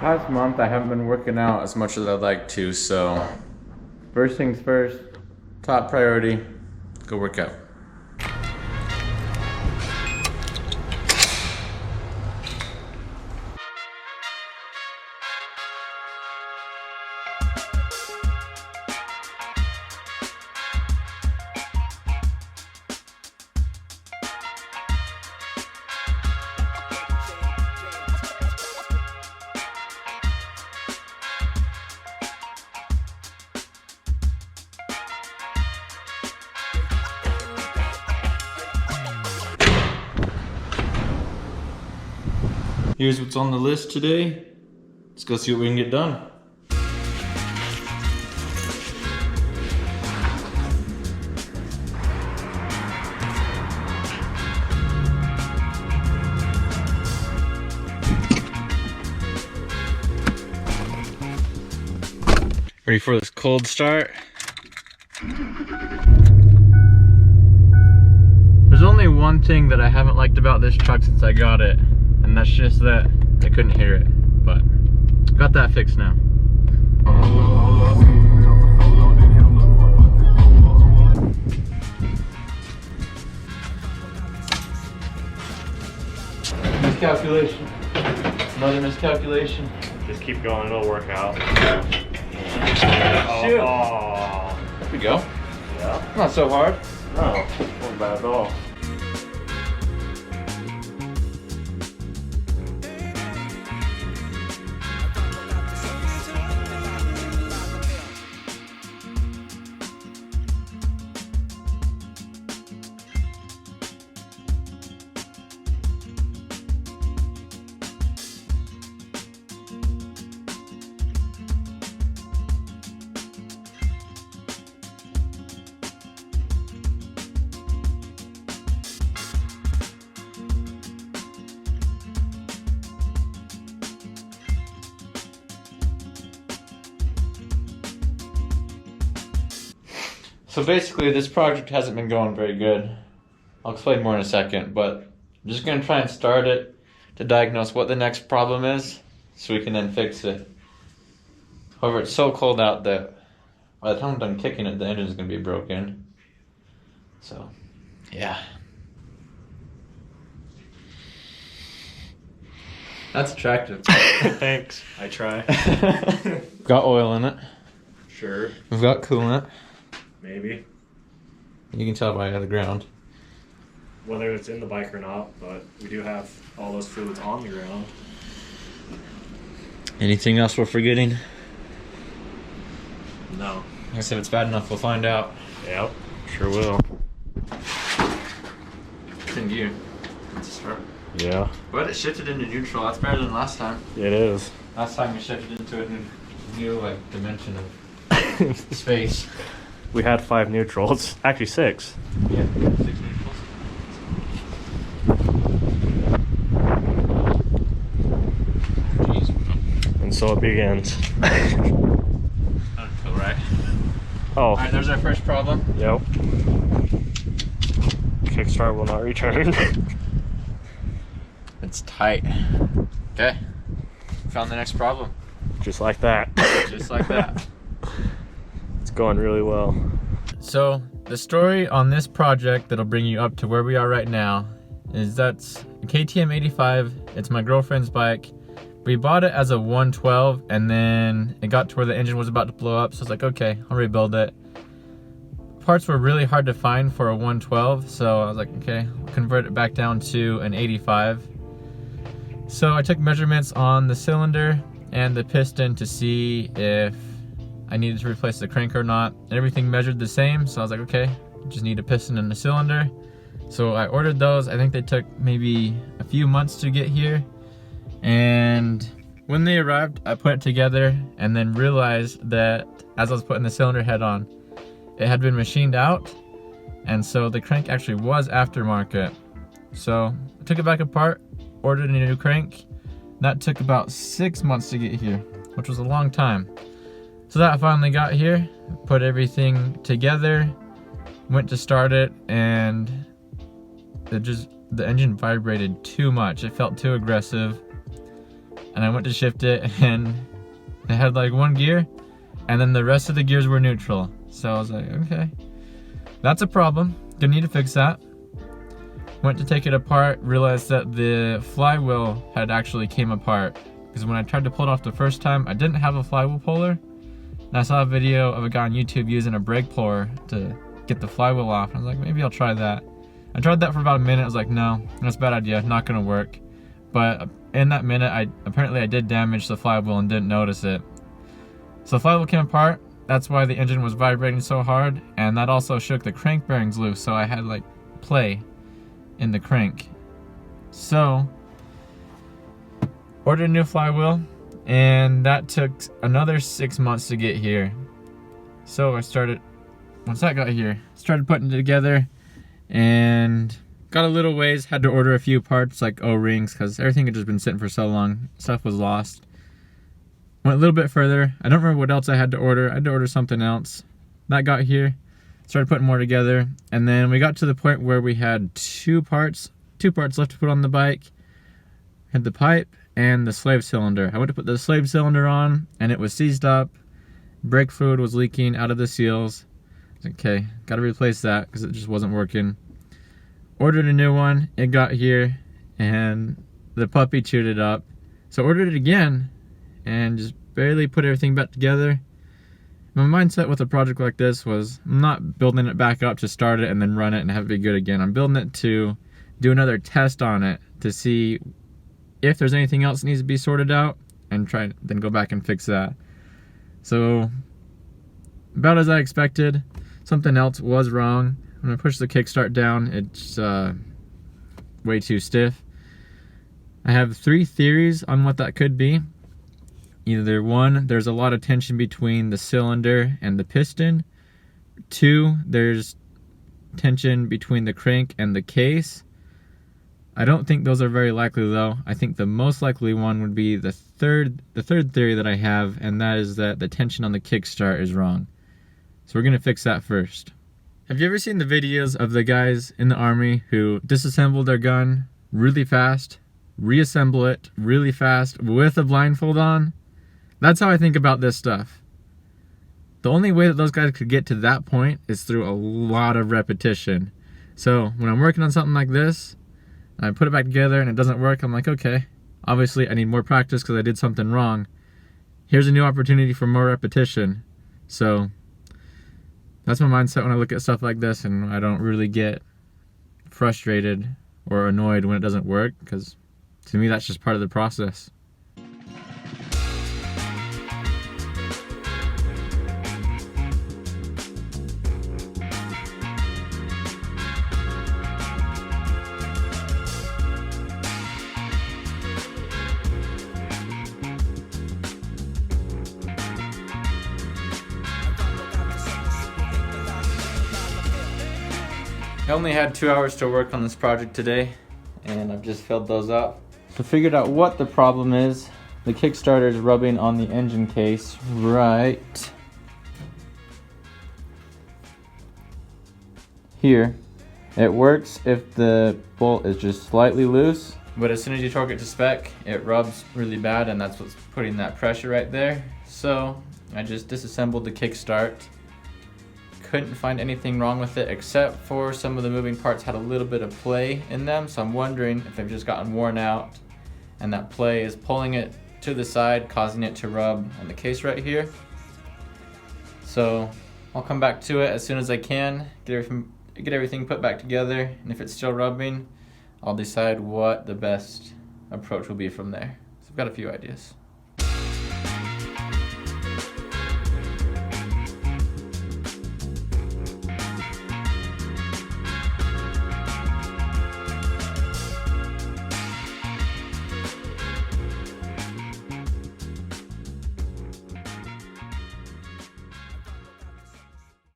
Past month I haven't been working out as much as I'd like to, so first things first, top priority, go work out. Here's what's on the list today. Let's go see what we can get done. Ready for this cold start? There's only one thing that I haven't liked about this truck since I got it, and that's just that I couldn't hear it, but got that fixed now. Miscalculation. Another miscalculation. Just keep going, it'll work out. Shoot. Oh. There we go. Yeah. Not so hard. No, not bad at all. So basically this project hasn't been going very good. I'll explain more in a second, but I'm just gonna try and start it to diagnose what the next problem is so we can then fix it. However, it's so cold out that by the time I'm done kicking it, the engine's gonna be broken. So, yeah. That's attractive. Thanks, I try. Got oil in it. Sure, We've got coolant. maybe. You can tell by the ground. Whether it's in the bike or not, but we do have all those fluids on the ground. Anything else we're forgetting? No. I guess if it's bad enough, we'll find out. Yep, sure will. It's in gear. Let's start. Yeah, But it shifted into neutral. That's better than last time. it is. Last time we shifted into a new like dimension of space. We had 5 neutrals, actually 6. Yeah, 6 neutrals. Jeez. And so it begins. Until right. Oh, Alright, there's our first problem. yep. Kickstart will not return. It's tight. Okay. Found the next problem. Just like that. Just like that. It's going really well. So, the story on this project that'll bring you up to where we are right now is that's a KTM 85. It's my girlfriend's bike. We bought it as a 112 and then it got to where the engine was about to blow up. So I was like, okay, I'll rebuild it. Parts were really hard to find for a 112. So I was like, okay, I'll convert it back down to an 85. So I took measurements on the cylinder and the piston to see if I needed to replace the crank or not. Everything measured the same, so I was like, okay, just need a piston and a cylinder. So I ordered those. I think they took maybe a few months to get here. And when they arrived, I put it together and then realized that as I was putting the cylinder head on, it had been machined out. And so the crank actually was aftermarket. So I took it back apart, ordered a new crank. That took about 6 months to get here, which was a long time. So that finally got here, put everything together, went to start it, and the engine vibrated too much. It felt too aggressive. and I went to shift it, and it had like one gear, and then the rest of the gears were neutral. So I was like, okay, that's a problem. Gonna need to fix that. Went to take it apart, realized that the flywheel had actually came apart. Because when I tried to pull it off the first time, I didn't have a flywheel puller. And I saw a video of a guy on YouTube using a brake puller to get the flywheel off. I was like, maybe I'll try that. I tried that for about a minute. I was like, no, that's a bad idea, not gonna work. But in that minute, apparently I did damage the flywheel and didn't notice it. So the flywheel came apart. That's why the engine was vibrating so hard. And that also shook the crank bearings loose. So I had like play in the crank. So ordered a new flywheel, and that took another 6 months to get here. So I started, once that got here, started putting it together and got a little ways. Had to order a few parts like O-rings because everything had just been sitting for so long, stuff was lost. Went a little bit further. I don't remember what else I had to order. I had to order something else. That got here. Started putting more together, and then we got to the point where we had two parts left to put on the bike. Had the pipe and the slave cylinder. I went to put the slave cylinder on, and it was seized up. Brake fluid was leaking out of the seals. Okay, gotta replace that because it just wasn't working. Ordered a new one. It got here, and the puppy chewed it up. So ordered it again, and just barely put everything back together. My mindset with a project like this was, I'm not building it back up to start it and then run it and have it be good again. I'm building it to do another test on it to see if there's anything else that needs to be sorted out, and then go back and fix that. So about as I expected. Something else was wrong. When I pushed the kickstart down, it's way too stiff. I have 3 theories on what that could be. Either 1, there's a lot of tension between the cylinder and the piston. 2, there's tension between the crank and the case. I don't think those are very likely though. I think the most likely one would be the third theory that I have, and that is that the tension on the kickstart is wrong. So we're gonna fix that first. Have you ever seen the videos of the guys in the army who disassemble their gun really fast, reassemble it really fast with a blindfold on? That's how I think about this stuff. The only way that those guys could get to that point is through a lot of repetition. So when I'm working on something like this, I put it back together and it doesn't work, I'm like, okay, obviously I need more practice because I did something wrong. Here's a new opportunity for more repetition. So that's my mindset when I look at stuff like this, and I don't really get frustrated or annoyed when it doesn't work, because to me that's just part of the process. I only had 2 hours to work on this project today, and I've just filled those up. So figured out what the problem is. The Kickstarter is rubbing on the engine case right here. It works if the bolt is just slightly loose, but as soon as you torque it to spec, it rubs really bad, and that's what's putting that pressure right there. So I just disassembled the kickstart. Couldn't find anything wrong with it except for some of the moving parts had a little bit of play in them, so I'm wondering if they've just gotten worn out and that play is pulling it to the side, causing it to rub on the case right here. So I'll come back to it as soon as I can, get everything put back together, and if it's still rubbing, I'll decide what the best approach will be from there. So I've got a few ideas.